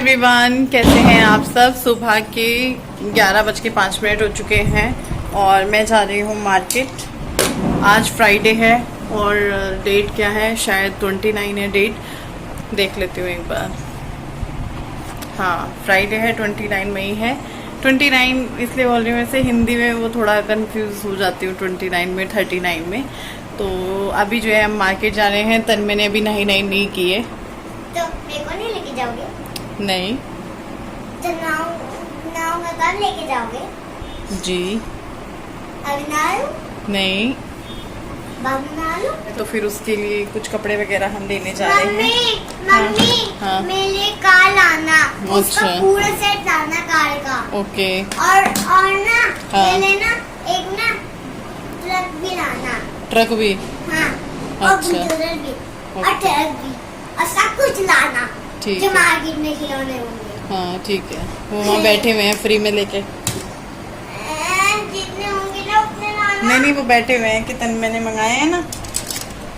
Everyone, कैसे हैं आप सब। सुबह के 11:05 हो चुके हैं और मैं जा रही हूँ मार्केट। आज फ्राइडे है और डेट क्या है, शायद 29 है डेट। देख लेती हूँ एक बार। हाँ, फ्राइडे है, 29 मई है। 29 इसलिए बोल रही हूँ, वैसे हिंदी में वो थोड़ा कंफ्यूज हो जाती हूँ 29 में 39 में। तो अभी जो है हम मार्केट जा रहे हैं। तन मैंने अभी नहीं की है। तो मेरे को नहीं लेके जाओगे? नहीं। तो नाव में कब लेके जाओगे? जी अभी ना आयो? नहीं। बाद में ना आयो? तो फिर उसके लिए कुछ कपड़े वगैरह हम लेने जा रहे हैं। मम्मी हाँ। मेरे लिए कार लाना। उसका अच्छा। पूरा सेट लाना कार का। ओके। और ना हाँ। ले लेना एक ना ट्रक भी लाना। ट्रक भी। हाँ। और अच्छा। बुलडोजर भी और ट्रक भी और सब कुछ लाना ठीक जो है। मार्केट में खिलौने होंगे। हाँ ठीक है, वो वहाँ बैठे हुए हैं फ्री में लेके। जितने होंगे ना उतने लाना। नहीं, वो बैठे हुए हैं कि तन मैंने मंगाए हैं ना,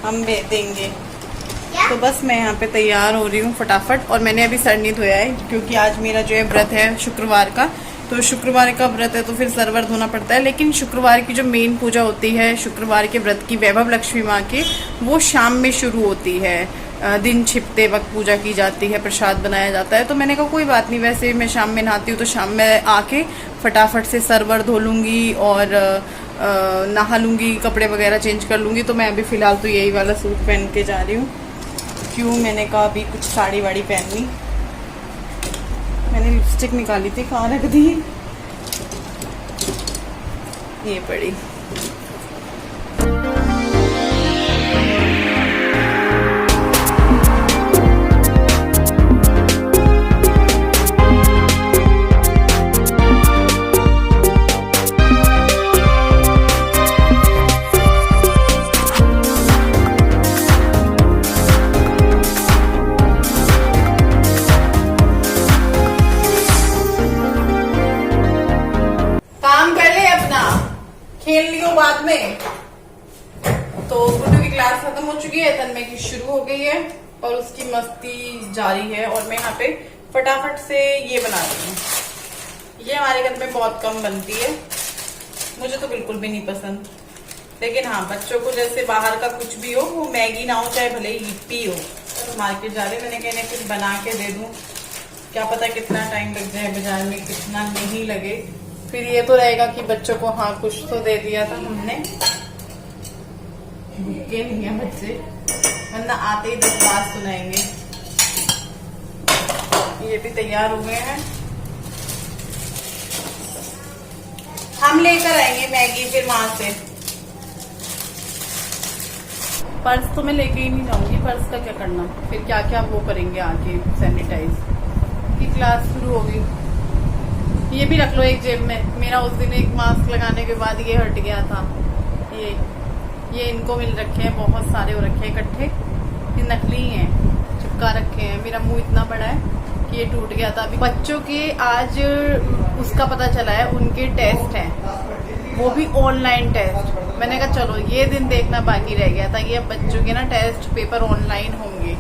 हम देंगे। क्या? तो बस मैं यहाँ पे तैयार हो रही हूँ फटाफट। और मैंने अभी सर नहीं धोया है क्योंकि आज मेरा जो है व्रत है शुक्रवार का। तो शुक्रवार का व्रत है तो फिर सरवर धोना पड़ता है। लेकिन शुक्रवार की जो मेन पूजा होती है शुक्रवार के व्रत की, वैभव लक्ष्मी माँ की, वो शाम में शुरू होती है। दिन छिपते वक्त पूजा की जाती है, प्रसाद बनाया जाता है। तो मैंने कहा कोई बात नहीं, वैसे मैं शाम में नहाती हूँ तो शाम में आके फटाफट से सरवर धो लूँगी और नहा लूँगी, कपड़े वगैरह चेंज कर लूँगी। तो मैं अभी फ़िलहाल तो यही वाला सूट पहन के जा रही हूँ। क्यों, मैंने कहा अभी कुछ साड़ी वाड़ी पहननी। मैंने लिपस्टिक निकाली थी, कहाँ रख दी, ये पड़ी। खेल लियो बाद में। तो गुड्डू की क्लास खत्म हो चुकी है, तन्मय की शुरू हो गई है और उसकी मस्ती जारी है। और मैं यहाँ पे फटाफट से ये बना रही हूँ। ये हमारे घर में बहुत कम बनती है, मुझे तो बिल्कुल भी नहीं पसंद। लेकिन हाँ, बच्चों को जैसे बाहर का कुछ भी हो, वो मैगी ना हो चाहे भले यिप्पी हो। तो मार्केट जा रहे, मैंने कहने कुछ बना के दे दूं, क्या पता कितना टाइम लग जाए बाजार में, कितना नहीं लगे। फिर ये तो रहेगा कि बच्चों को हाँ कुछ तो दे दिया था हमने। भूखे नहीं है बच्चे, वरना आते ही 10 बात सुनाएंगे। ये भी तैयार हो गए हैं, हम लेकर आएंगे मैगी फिर वहां से। पर्स तो मैं लेके ही नहीं जाऊंगी, पर्स का क्या करना, फिर क्या क्या वो करेंगे आके सैनिटाइज की। क्लास शुरू होगी। ये भी रख लो एक जेब में। मेरा उस दिन एक मास्क लगाने के बाद ये हट गया था। ये इनको मिल रखे हैं, बहुत सारे हो रखे हैं इकट्ठे। ये नकली हैं, चिपका रखे हैं। मेरा मुंह इतना बड़ा है कि ये टूट गया था। अभी बच्चों के आज उसका पता चला है, उनके टेस्ट हैं, वो भी ऑनलाइन टेस्ट। मैंने कहा चलो ये दिन देखना बाकी रह गया था। ये बच्चों के ना टेस्ट पेपर ऑनलाइन होंगे,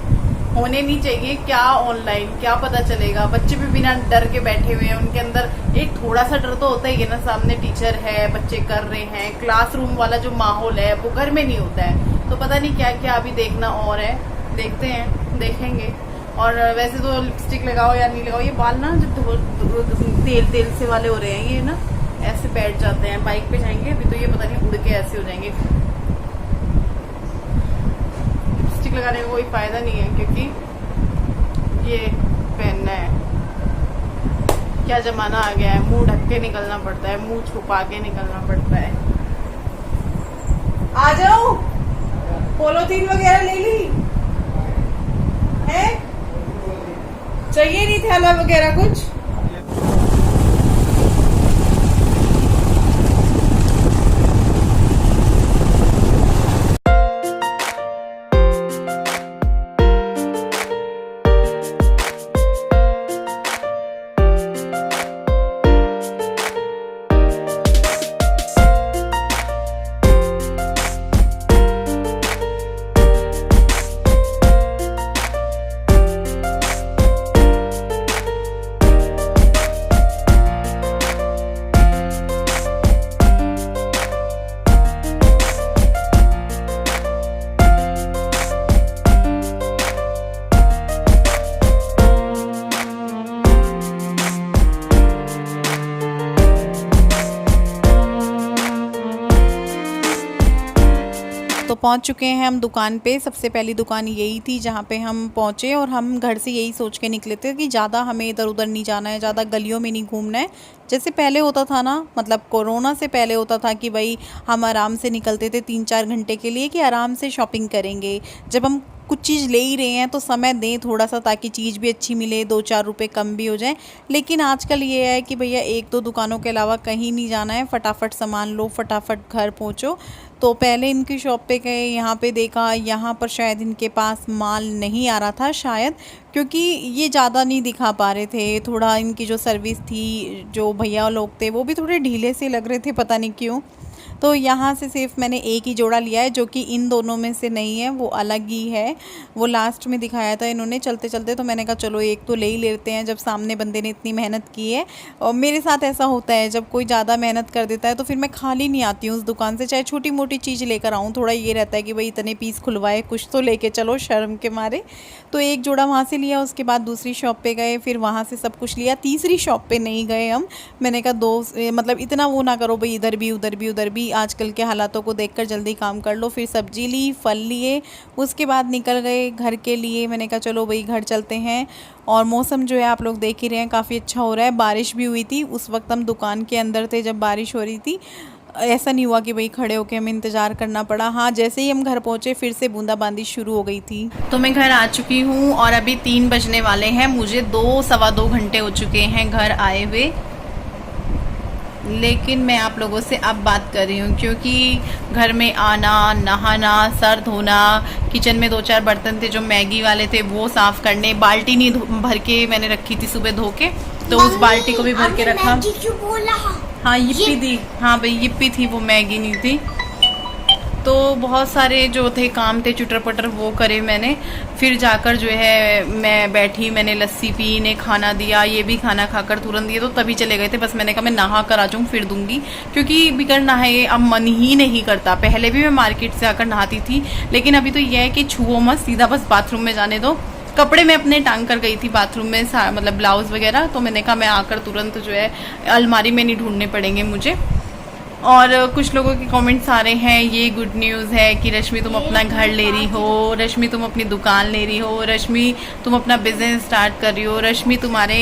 होने नहीं चाहिए। क्या ऑनलाइन, क्या पता चलेगा। बच्चे भी बिना डर के बैठे हुए हैं, उनके अंदर एक थोड़ा सा डर तो होता ही है ना, सामने टीचर है, बच्चे कर रहे हैं। क्लासरूम वाला जो माहौल है वो घर में नहीं होता है। तो पता नहीं क्या क्या अभी देखना और है, देखते हैं, देखेंगे। और वैसे तो लिपस्टिक लगाओ या नहीं लगाओ, ये बाल ना जब तेल से वाले हो रहे हैं, ये ना ऐसे बैठ जाते हैं। बाइक पे जाएंगे अभी तो ये पता नहीं उड़ के ऐसे हो जाएंगे। लगाने का कोई फायदा नहीं है क्योंकि ये पहनना है। क्या जमाना आ गया है, मुंह ढक के निकलना पड़ता है, मुंह छुपा के निकलना पड़ता है। आ जाओ, पॉलीथीन वगैरह ले ली है, चाहिए नहीं थैला वगैरह कुछ। तो पहुंच चुके हैं हम दुकान पे। सबसे पहली दुकान यही थी जहां पे हम पहुंचे और हम घर से यही सोच के निकले थे कि ज़्यादा हमें इधर उधर नहीं जाना है, ज़्यादा गलियों में नहीं घूमना है। जैसे पहले होता था ना, मतलब कोरोना से पहले होता था कि भाई हम आराम से निकलते थे 3-4 घंटे के लिए कि आराम से शॉपिंग करेंगे। जब हम कुछ चीज़ ले ही रहे हैं तो समय दें थोड़ा सा, ताकि चीज़ भी अच्छी मिले, 2-4 रुपए कम भी हो जाए। लेकिन आजकल ये है कि भैया 1-2 दुकानों के अलावा कहीं नहीं जाना है, फटाफट सामान लो, फटाफट घर पहुँचो। तो पहले इनकी शॉप पे गए, यहाँ पे देखा, यहाँ पर शायद इनके पास माल नहीं आ रहा था शायद, क्योंकि ये ज़्यादा नहीं दिखा पा रहे थे। थोड़ा इनकी जो सर्विस थी, जो भैया लोग थे वो भी थोड़े ढीले से लग रहे थे, पता नहीं क्यों। तो यहाँ से सिर्फ मैंने एक ही जोड़ा लिया है, जो कि इन दोनों में से नहीं है, वो अलग ही है। वो लास्ट में दिखाया था इन्होंने चलते चलते, तो मैंने कहा चलो एक तो ले ही लेते हैं जब सामने बंदे ने इतनी मेहनत की है। और मेरे साथ ऐसा होता है, जब कोई ज़्यादा मेहनत कर देता है तो फिर मैं खाली नहीं आती हूँ उस दुकान से, चाहे छोटी मोटी चीज़ लेकर आऊँ। थोड़ा ये रहता है कि भाई इतने पीस खुलवाए, कुछ तो लेके चलो शर्म के मारे। तो एक जोड़ा वहाँ से लिया, उसके बाद दूसरी शॉप पे गए, फिर वहाँ से सब कुछ लिया। तीसरी शॉप पे नहीं गए हम, मैंने कहा मतलब इतना वो ना करो भाई, इधर भी उधर भी उधर भी, आजकल के हालातों को देखकर जल्दी काम कर लो। फिर सब्जी ली, फल लिए, उसके बाद निकल गए घर के लिए। मैंने कहा चलो भाई घर चलते हैं। और मौसम जो है आप लोग देख ही रहे हैं, काफ़ी अच्छा हो रहा है। बारिश भी हुई थी, उस वक्त हम दुकान के अंदर थे जब बारिश हो रही थी। ऐसा नहीं हुआ कि भाई खड़े होके हमें इंतज़ार करना पड़ा। हाँ, जैसे ही हम घर पहुँचे फिर से बूंदाबांदी शुरू हो गई थी। तो मैं घर आ चुकी हूँ और अभी 3 बजने वाले हैं। मुझे 2-2.25 घंटे हो चुके हैं घर आए हुए। लेकिन मैं आप लोगों से अब बात कर रही हूँ, क्योंकि घर में आना, नहाना, सर धोना, किचन में 2-4 बर्तन थे जो मैगी वाले थे वो साफ़ करने, बाल्टी नहीं भर के मैंने रखी थी सुबह धो के, तो उस बाल्टी को भी भर के रखा। क्यों बोला? हाँ यिप्पी थी, हाँ भाई यिप्पी थी, वो मैगी नहीं थी। तो बहुत सारे जो थे काम थे चुटर पटर वो करे मैंने। फिर जाकर जो है मैं बैठी, मैंने लस्सी पी, इन्हें खाना दिया, ये भी खाना खाकर तुरंत दिए, तो तभी चले गए थे। बस मैंने कहा मैं नहा कर आ जाऊँ फिर दूंगी, क्योंकि बिगड़ नहाए अब मन ही नहीं करता। पहले भी मैं मार्केट से आकर नहाती थी, लेकिन अभी तो यह है कि छुओ मत, सीधा बस बाथरूम में जाने दो। कपड़े मैं अपने टांग कर गई थी बाथरूम में, मतलब ब्लाउज वगैरह, तो मैंने कहा मैं आकर तुरंत जो है अलमारी में नहीं ढूंढने पड़ेंगे मुझे। और कुछ लोगों के कमेंट्स आ रहे हैं, ये गुड न्यूज़ है कि रश्मि तुम अपना घर ले रही हो, रश्मि तुम अपनी दुकान ले रही हो, रश्मि तुम अपना बिजनेस स्टार्ट कर रही हो, रश्मि तुम्हारे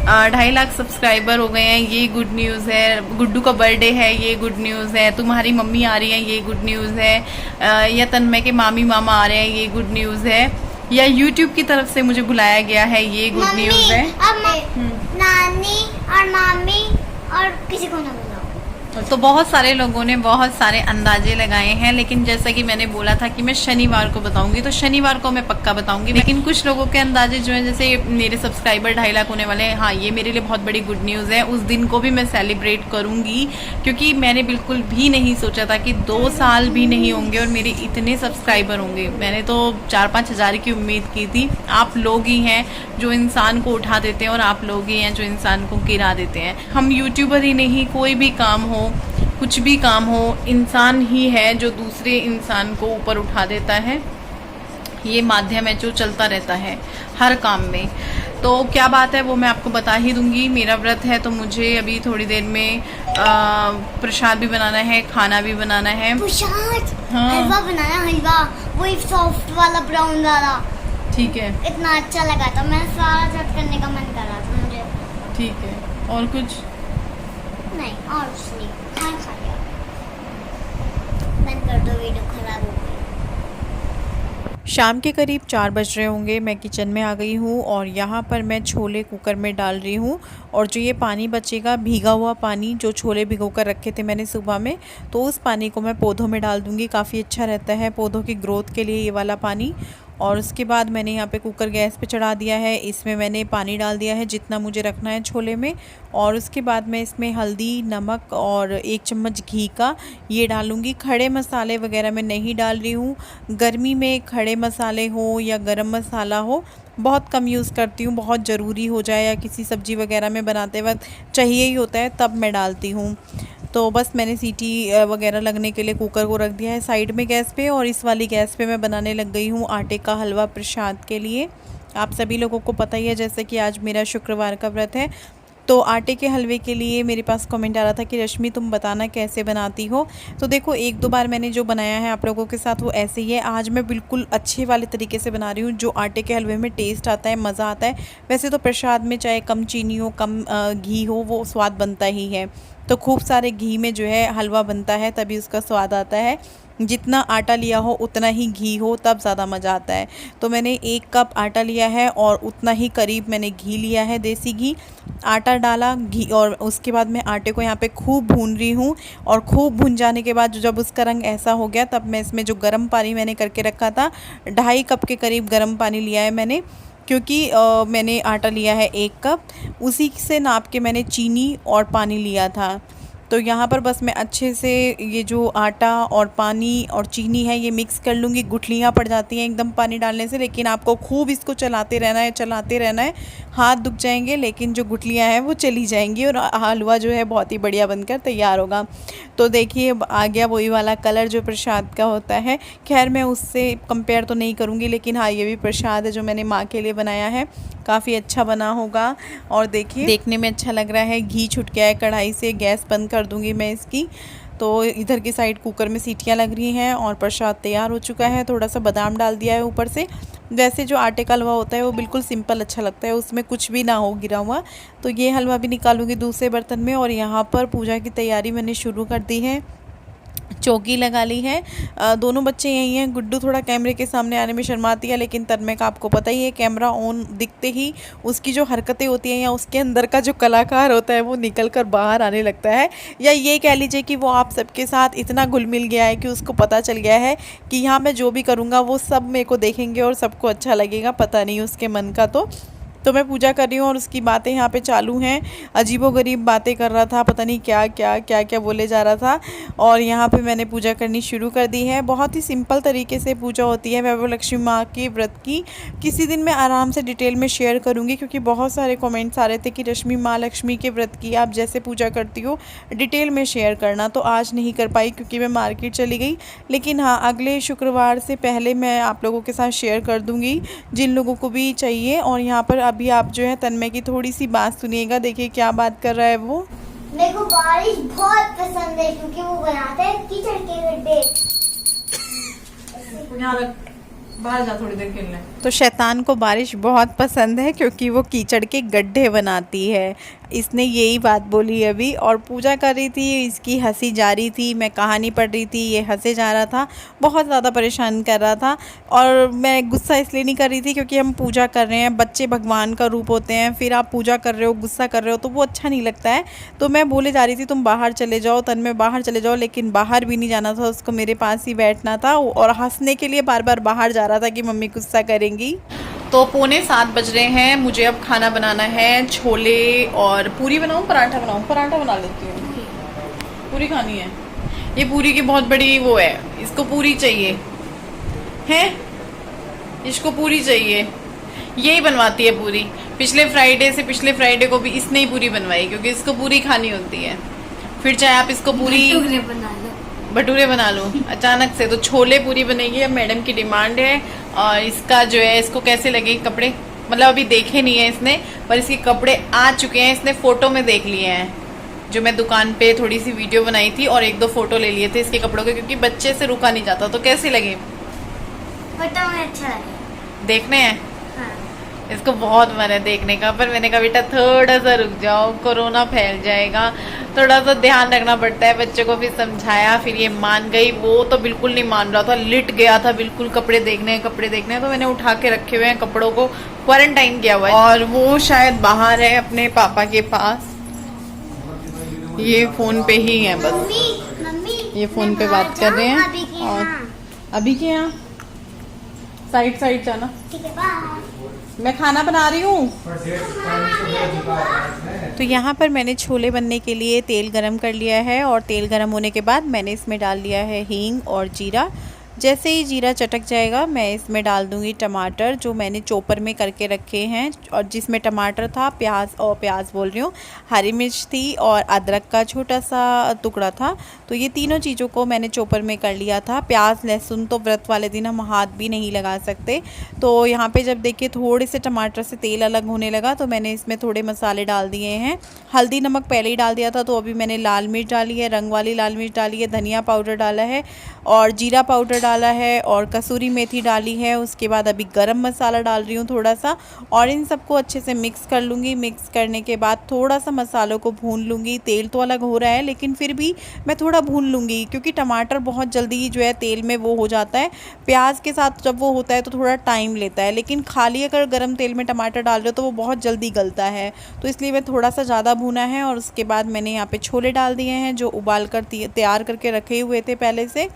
2.5 लाख सब्सक्राइबर हो गए हैं, ये गुड न्यूज़ है, गुड्डू का बर्थडे है, ये गुड न्यूज़ है, तुम्हारी मम्मी आ रही है, ये गुड न्यूज़ है, या तन्मय के मामी मामा आ रहे हैं, ये गुड न्यूज़ है, या YouTube की तरफ से मुझे बुलाया गया है, ये गुड न्यूज़ है। नानी और मामी और किसी को ना बुलाओ। तो बहुत सारे लोगों ने बहुत सारे अंदाजे लगाए हैं, लेकिन जैसा कि मैंने बोला था कि मैं शनिवार को बताऊंगी, तो शनिवार को मैं पक्का बताऊंगी। लेकिन कुछ लोगों के अंदाजे जो है, जैसे मेरे सब्सक्राइबर 2.5 लाख होने वाले हैं, हाँ ये मेरे लिए बहुत बड़ी गुड न्यूज़ है। उस दिन को भी मैं सेलिब्रेट करूंगी, क्योंकि मैंने बिल्कुल भी नहीं सोचा था कि 2 साल भी नहीं होंगे और मेरे इतने सब्सक्राइबर होंगे। मैंने तो 4-5 हज़ार की उम्मीद की थी। आप लोग ही हैं जो इंसान को उठा देते हैं और आप लोग ही हैं जो इंसान को गिरा देते हैं। हम यूट्यूबर ही नहीं, कोई भी काम हो, कुछ भी काम हो, इंसान ही है जो दूसरे इंसान को ऊपर उठा देता है। ये माध्यम है जो चलता रहता है हर काम में। तो क्या बात है वो मैं आपको बता ही दूंगी। मेरा व्रत है तो मुझे अभी थोड़ी देर में प्रसाद भी बनाना है, खाना भी बनाना है। प्रसाद? हाँ। हलवा बनाना, हलवा, वही सॉफ्ट वाला ब्राउन वाला। ठीक है, इतना अच्छा लगा था, मैं सारा सेट करने का मन कर रहा था मुझे। ठीक है, और कुछ नहीं, और कुछ नहीं, खा लिया। बंद कर दो, वीडियो खराब हो गई। शाम के करीब 4 बज रहे होंगे, मैं किचन में आ गई हूँ और यहाँ पर मैं छोले कुकर में डाल रही हूँ। और जो ये पानी बचेगा, भीगा हुआ पानी, जो छोले भिगो कर रखे थे मैंने सुबह में, तो उस पानी को मैं पौधों में डाल दूँगी। काफ़ी अच्छा रहता है पौधों की ग्रोथ के लिए ये वाला पानी। और उसके बाद मैंने यहाँ पे कुकर गैस पे चढ़ा दिया है, इसमें मैंने पानी डाल दिया है जितना मुझे रखना है छोले में। और उसके बाद मैं इसमें हल्दी, नमक और 1 चम्मच घी का ये डालूँगी। खड़े मसाले वगैरह मैं नहीं डाल रही हूँ। गर्मी में खड़े मसाले हो या गरम मसाला हो बहुत कम यूज़ करती हूँ, बहुत ज़रूरी हो जाए या किसी सब्ज़ी वगैरह में बनाते वक्त चाहिए ही होता है तब मैं डालती हूँ। तो बस मैंने सीटी वगैरह लगने के लिए कुकर को रख दिया है साइड में गैस पे, और इस वाली गैस पे मैं बनाने लग गई हूँ आटे का हलवा प्रसाद के लिए। आप सभी लोगों को पता ही है जैसे कि आज मेरा शुक्रवार का व्रत है, तो आटे के हलवे के लिए मेरे पास कमेंट आ रहा था कि रश्मि तुम बताना कैसे बनाती हो। तो देखो, एक दो बार मैंने जो बनाया है आप लोगों के साथ वो ऐसे ही है। आज मैं बिल्कुल अच्छे वाले तरीके से बना रही हूँ, जो आटे के हलवे में टेस्ट आता है, मज़ा आता है। वैसे तो प्रसाद में चाहे कम चीनी हो, कम घी हो, वो स्वाद बनता ही है। तो खूब सारे घी में जो है हलवा बनता है, तभी उसका स्वाद आता है। जितना आटा लिया हो उतना ही घी हो, तब ज़्यादा मज़ा आता है। तो मैंने 1 कप आटा लिया है और उतना ही करीब मैंने घी लिया है, देसी घी। आटा डाला, घी, और उसके बाद मैं आटे को यहाँ पे खूब भून रही हूँ। और खूब भून जाने के बाद जब उसका रंग ऐसा हो गया, तब मैं इसमें जो गर्म पानी मैंने करके रखा था, 2.5 कप के करीब गर्म पानी लिया है मैंने, क्योंकि मैंने आटा लिया है 1 कप, उसी से नाप के मैंने चीनी और पानी लिया था। तो यहाँ पर बस मैं अच्छे से ये जो आटा और पानी और चीनी है ये मिक्स कर लूँगी। गुठलियाँ पड़ जाती हैं एकदम पानी डालने से, लेकिन आपको खूब इसको चलाते रहना है। हाथ दुख जाएंगे, लेकिन जो गुठलियाँ हैं वो चली जाएंगी और हलवा जो है बहुत ही बढ़िया बनकर तैयार होगा। तो देखिए, आ गया वही वाला कलर जो प्रसाद का होता है। खैर, मैं उससे कंपेयर तो नहीं करूँगी, लेकिन हाँ, ये भी प्रसाद है जो मैंने माँ के लिए बनाया है। काफ़ी अच्छा बना होगा और देखिए, देखने में अच्छा लग रहा है। घी छूट गया है कढ़ाई से, गैस बंद कर दूंगी मैं इसकी। तो इधर की साइड कुकर में सीटियां लग रही हैं और प्रसाद तैयार हो चुका है। थोड़ा सा बादाम डाल दिया है ऊपर से। वैसे जो आटे का हलवा होता है वो बिल्कुल सिंपल अच्छा लगता है, उसमें कुछ भी ना हो गिरा हुआ। तो ये हलवा भी निकालूंगी दूसरे बर्तन में। और यहाँ पर पूजा की तैयारी मैंने शुरू कर दी है। चौकी लगा ली है। दोनों बच्चे यही हैं। गुड्डू थोड़ा कैमरे के सामने आने में शर्माती है, लेकिन तन्मय का आपको पता ही है, कैमरा ऑन दिखते ही उसकी जो हरकतें होती हैं या उसके अंदर का जो कलाकार होता है वो निकल कर बाहर आने लगता है। या ये कह लीजिए कि वो आप सबके साथ इतना घुल मिल गया है कि उसको पता चल गया है कि यहाँ मैं जो भी करूँगा वो सब मेरे को देखेंगे और सबको अच्छा लगेगा। पता नहीं उसके मन का। तो मैं पूजा कर रही हूँ और उसकी बातें यहाँ पे चालू हैं। अजीबोगरीब बातें कर रहा था, पता नहीं क्या क्या क्या क्या बोले जा रहा था। और यहाँ पे मैंने पूजा करनी शुरू कर दी है। बहुत ही सिंपल तरीके से पूजा होती है वैभव लक्ष्मी माँ के व्रत की। किसी दिन मैं आराम से डिटेल में शेयर करूँगी, क्योंकि बहुत सारे कमेंट्स आ रहे थे कि रश्मि माँ लक्ष्मी के व्रत की आप जैसे पूजा करती हो डिटेल में शेयर करना। तो आज नहीं कर पाई क्योंकि मैं मार्केट चली गई, लेकिन हाँ, अगले शुक्रवार से पहले मैं आप लोगों के साथ शेयर कर दूँगी, जिन लोगों को भी चाहिए। और यहाँ पर अभी आप जो है तन्मय की थोड़ी सी बात सुनिएगा। देखिए क्या बात कर रहा है वो। मेरे को बारिश बहुत पसंद है, क्योंकि वो बनाते हैं कीचड़ के गड्ढे। बाहर जा थोड़ी देर खेलने। तो शैतान को बारिश बहुत पसंद है क्योंकि वो कीचड़ के गड्ढे बनाती है। इसने यही बात बोली अभी। और पूजा कर रही थी, इसकी हंसी जारी थी। मैं कहानी पढ़ रही थी, ये हंसे जा रहा था, बहुत ज़्यादा परेशान कर रहा था। और मैं गुस्सा इसलिए नहीं कर रही थी क्योंकि हम पूजा कर रहे हैं, बच्चे भगवान का रूप होते हैं। फिर आप पूजा कर रहे हो, गुस्सा कर रहे हो, तो वो अच्छा नहीं लगता है। तो मैं बोले जा रही थी तुम बाहर चले जाओ, तन्मय बाहर चले जाओ, लेकिन बाहर भी नहीं जाना था उसको, मेरे पास ही बैठना था। और हंसने के लिए बार बार बाहर जा रहा था कि मम्मी गुस्सा करेंगी। तो 6:45 बज रहे हैं। मुझे अब खाना बनाना है। छोले और पूरी बनाऊं, पराठा बनाऊं? पराठा बना लेती हूँ। पूरी खानी है। ये पूरी की बहुत बड़ी वो है, इसको पूरी चाहिए है, इसको पूरी चाहिए। यही बनवाती है पूरी। पिछले फ्राइडे को भी इसने ही पूरी बनवाई, क्योंकि इसको पूरी खानी होती है। फिर चाहे आप इसको पूरी भटूरे बना लो अचानक से। तो छोले पूरी बनेगी, अब मैडम की डिमांड है। और इसका जो है, इसको कैसे लगे कपड़े, मतलब अभी देखे नहीं है इसने, पर इसके कपड़े आ चुके हैं। इसने फोटो में देख लिए हैं, जो मैं दुकान पे थोड़ी सी वीडियो बनाई थी और 1-2 फोटो ले लिए थे इसके कपड़ों के, क्योंकि बच्चे से रुका नहीं जाता। तो कैसे लगे? फोटो में अच्छा लगे। देखने हैं? हाँ। इसको बहुत मन है देखने का, पर मैंने कहा बेटा थोड़ा सा रुक जाओ, कोरोना फैल जाएगा, थोड़ा सा ध्यान रखना पड़ता है बच्चों को। फिर समझाया, फिर ये मान गई। वो तो बिल्कुल नहीं मान रहा था, लिट गया था बिल्कुल, कपड़े देखने। तो मैंने उठा के रखे हुए हैं कपड़ों को, क्वारंटाइन किया हुआ है। और वो शायद बाहर है अपने पापा के पास, ये फोन पे ही है बस। मम्मी ये फोन पे बात कर रहे हैं। और अभी के यहाँ साइड जाना। ठीक है, बाय। मैं खाना बना रही हूँ। तो यहाँ पर मैंने छोले बनने के लिए तेल गरम कर लिया है। और तेल गरम होने के बाद मैंने इसमें डाल दिया है हींग और जीरा। जैसे ही जीरा चटक जाएगा मैं इसमें डाल दूंगी टमाटर जो मैंने चॉपर में करके रखे हैं, और जिसमें टमाटर था, प्याज बोल रही हूँ, हरी मिर्च थी और अदरक का छोटा सा टुकड़ा था। तो ये तीनों चीज़ों को मैंने चॉपर में कर लिया था। प्याज लहसुन तो व्रत वाले दिन हम हाथ भी नहीं लगा सकते। तो यहाँ पे जब देखिए थोड़े से टमाटर से तेल अलग होने लगा तो मैंने इसमें थोड़े मसाले डाल दिए हैं। हल्दी नमक पहले ही डाल दिया था, तो अभी मैंने लाल मिर्च डाली है, रंग वाली लाल मिर्च डाली है, धनिया पाउडर डाला है और जीरा पाउडर डाला है और कसूरी मेथी डाली है। उसके बाद अभी गरम मसाला डाल रही हूँ थोड़ा सा, और इन सबको अच्छे से मिक्स कर लूँगी। मिक्स करने के बाद थोड़ा सा मसालों को भून लूँगी। तेल तो अलग हो रहा है लेकिन फिर भी मैं थोड़ा भून लूँगी, क्योंकि टमाटर बहुत जल्दी जो है तेल में वो हो जाता है। प्याज के साथ जब वो होता है तो थोड़ा टाइम लेता है, लेकिन खाली अगर गरम तेल में टमाटर डाल रहे हो तो वो बहुत जल्दी गलता है। तो इसलिए मैं थोड़ा सा ज़्यादा भूना है। और उसके बाद मैंने यहाँ पे छोले डाल दिए हैं जो उबाल कर तैयार करके रखे हुए थे पहले से।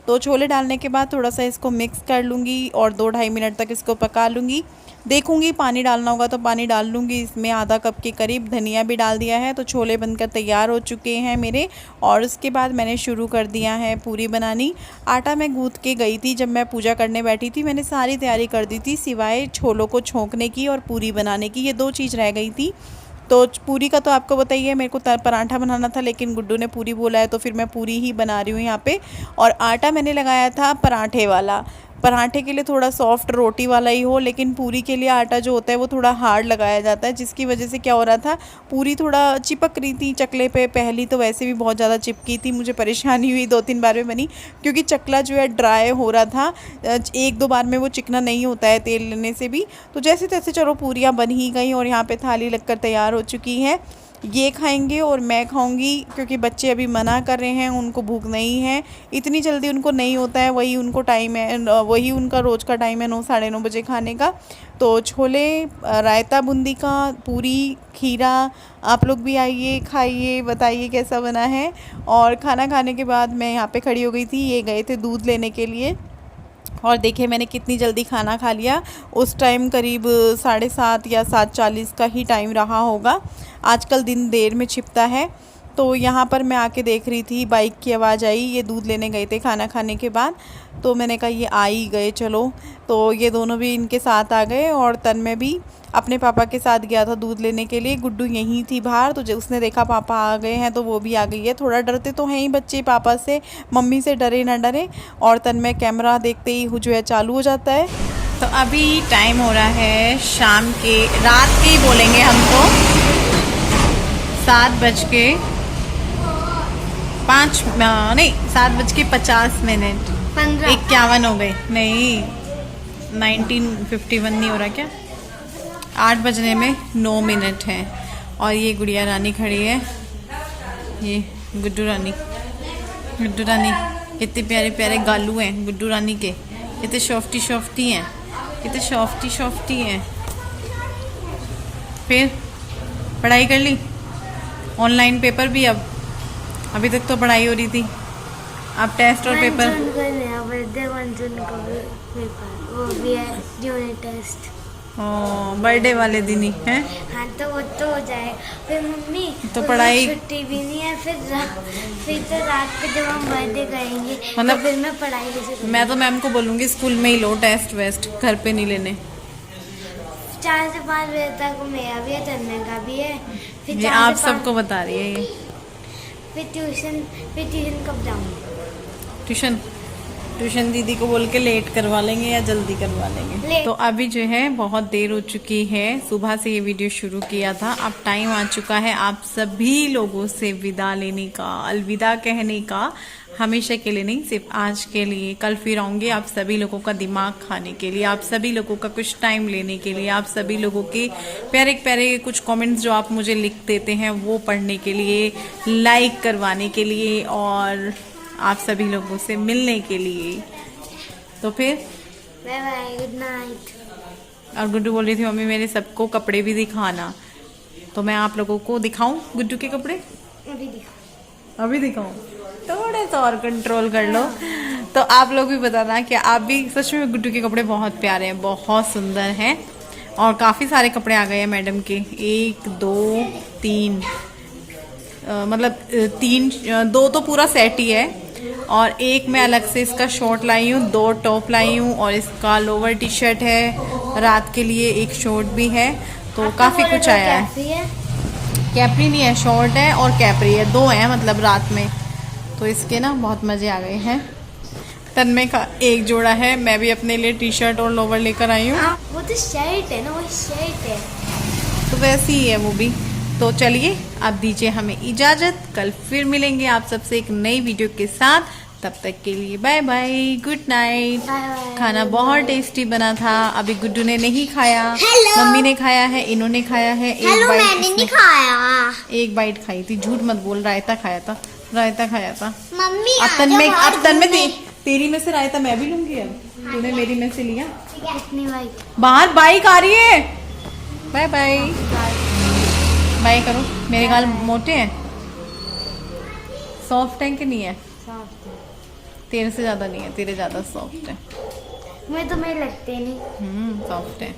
तो छोले डालने के बाद थोड़ा सा इसको मिक्स कर लूँगी और 2-2.5 मिनट तक इसको पका लूँगी। देखूँगी पानी डालना होगा तो पानी डाल लूँगी। इसमें आधा कप के करीब धनिया भी डाल दिया है। तो छोले बनकर तैयार हो चुके हैं मेरे। और उसके बाद मैंने शुरू कर दिया है पूरी बनानी। आटा मैं गूँथ के गई थी, जब मैं पूजा करने बैठी थी मैंने सारी तैयारी कर दी थी सिवाय छोलों को छोंकने की और पूरी बनाने की, ये 2 चीज़ रह गई थी। तो पूरी का तो आपको बताइए, मेरे को पराठा बनाना था लेकिन गुड्डू ने पूरी बोला है तो फिर मैं पूरी ही बना रही हूँ यहाँ पे। और आटा मैंने लगाया था पराठे वाला, पराठे के लिए थोड़ा सॉफ्ट रोटी वाला ही हो, लेकिन पूरी के लिए आटा जो होता है वो थोड़ा हार्ड लगाया जाता है, जिसकी वजह से क्या हो रहा था, पूरी थोड़ा चिपक रही थी चकले पे। पहली तो वैसे भी बहुत ज़्यादा चिपकी थी, मुझे परेशानी हुई 2-3 बार में बनी, क्योंकि चकला जो है ड्राई हो रहा था। 1-2 बार में वो चिकना नहीं होता है तेल लेने से भी। तो जैसे तैसे चलो पूरियाँ बन ही गई और यहाँ पे थाली लगकर तैयार हो चुकी है। ये खाएंगे और मैं खाऊंगी, क्योंकि बच्चे अभी मना कर रहे हैं, उनको भूख नहीं है, इतनी जल्दी उनको नहीं होता है। वही उनको टाइम है, वही उनका रोज़ का टाइम है 9-9:30 बजे खाने का। तो छोले, रायता बूंदी का, पूरी, खीरा, आप लोग भी आइए खाइए, बताइए कैसा बना है। और खाना खाने के बाद मैं यहाँ पे खड़ी हो गई थी, ये गए थे दूध लेने के लिए। और देखिए मैंने कितनी जल्दी खाना खा लिया। उस टाइम करीब 7:30 या 7:40 का ही टाइम रहा होगा। आजकल दिन देर में छिपता है। तो यहाँ पर मैं आके देख रही थी, बाइक की आवाज़ आई, ये दूध लेने गए थे खाना खाने के बाद। तो मैंने कहा ये आ ही गए चलो। तो ये दोनों भी इनके साथ आ गए और तन्मय भी अपने पापा के साथ गया था दूध लेने के लिए। गुड्डू यहीं थी बाहर, तो जब उसने देखा पापा आ गए हैं तो वो भी आ गई है। थोड़ा डरते तो हैं ही बच्चे पापा से, मम्मी से डरे ना डरे। और तन्मय कैमरा देखते ही जो है चालू हो जाता है। तो अभी टाइम हो रहा है शाम के, रात के ही बोलेंगे हम तो, 7:05 नहीं 7:50 51 हो गए, नहीं 19:51 नहीं हो रहा क्या, 8 बजने में 9 मिनट हैं। और ये गुड़िया रानी खड़ी है, ये गुड्डू रानी कितने प्यारे प्यारे गालू हैं गुड्डू रानी के, कितने सॉफ्टी हैं, कितने सॉफ्टी हैं। फिर पढ़ाई कर ली, ऑनलाइन पेपर भी, अभी तक तो पढ़ाई हो रही थी, अब टेस्ट और पेपर। वो भी है यूनिट टेस्ट। बर्थडे वाले दिन ही है। हाँ तो वो तो हो जाए, फिर मम्मी तो पढ़ाई छुट्टी भी नहीं है, फिर तो रात को जब हम बर्थडे करेंगे मतलब तो फिर मैं पढ़ाई कैसे करूँगी? मैं तो मैम को बोलूँगी स्कूल में ही लो टेस्ट वेस्ट, घर पे नहीं लेने। 4 से 5 बजे तक मेरा भी है, तन्मय का भी है। फिर ये आप सबको बता रही है ये। फिर ट्यूशन कब जाऊँगी? ट्यूशन दीदी को बोल के लेट करवा लेंगे या जल्दी करवा लेंगे। तो अभी जो है बहुत देर हो चुकी है, सुबह से ये वीडियो शुरू किया था, अब टाइम आ चुका है आप सभी लोगों से विदा लेने का, अलविदा कहने का। हमेशा के लिए नहीं, सिर्फ आज के लिए। कल फिर आऊंगे आप सभी लोगों का दिमाग खाने के लिए, आप सभी लोगों का कुछ टाइम लेने के लिए, आप सभी लोगों के प्यारे प्यारे कुछ कमेंट्स जो आप मुझे लिख देते हैं वो पढ़ने के लिए, लाइक करवाने के लिए और आप सभी लोगों से मिलने के लिए। तो फिर बाय बाय, गुड नाइट। और गुड्डू बोल रही थी मम्मी मेरे सबको कपड़े भी दिखाना, तो मैं आप लोगों को दिखाऊं गुड्डू के कपड़े? अभी दिखाऊं? थोड़े सा और कंट्रोल कर लो। तो आप लोग भी बताना कि आप भी, सच में गुड्डू के कपड़े बहुत प्यारे हैं, बहुत सुंदर हैं। और काफ़ी सारे कपड़े आ गए हैं मैडम के, 1 2 3 मतलब 2 तो पूरा सेट ही है और एक मैं अलग से इसका शॉर्ट लाई हूँ, 2 टॉप लाई हूँ और इसका लोअर टी शर्ट है, रात के लिए एक शॉर्ट भी है, तो काफ़ी कुछ आया है। कैपरी नहीं है, शॉर्ट है और कैपरी है, 2 हैं मतलब रात में, तो इसके ना बहुत मज़े आ गए हैं। तन्मय का एक जोड़ा है, मैं भी अपने लिए टी शर्ट और लोअर लेकर आई हूँ। वो तो शर्ट है ना, वो शर्ट है। तो वैसी ही है वो भी। तो चलिए अब दीजिए हमें इजाज़त, कल फिर मिलेंगे आप सबसे एक नई वीडियो के साथ। तब तक के लिए बाय बाय, गुड नाइट। खाना बहुत टेस्टी बना था, अभी गुड्डू ने नहीं खाया, मम्मी ने खाया है, इन्होंने खाया है। हेलो, मैंने नहीं खाया। एक बाइट खाई थी, झूठ मत बोल, रायता खाया था, रायता खाया था। मम्मी अब तन्मय तेरी में से रायता मैं भी लूंगी, अब तूने मेरी में से लिया। बाहर बाइक आ रही है, बाय बाय बाय करो। मेरे गाल मोटे हैं, सॉफ्ट है कि नहीं है? तेरे से ज्यादा नहीं है, तेरे ज्यादा सॉफ्ट है। मैं तुम्हें लगते नहीं। सॉफ्ट है।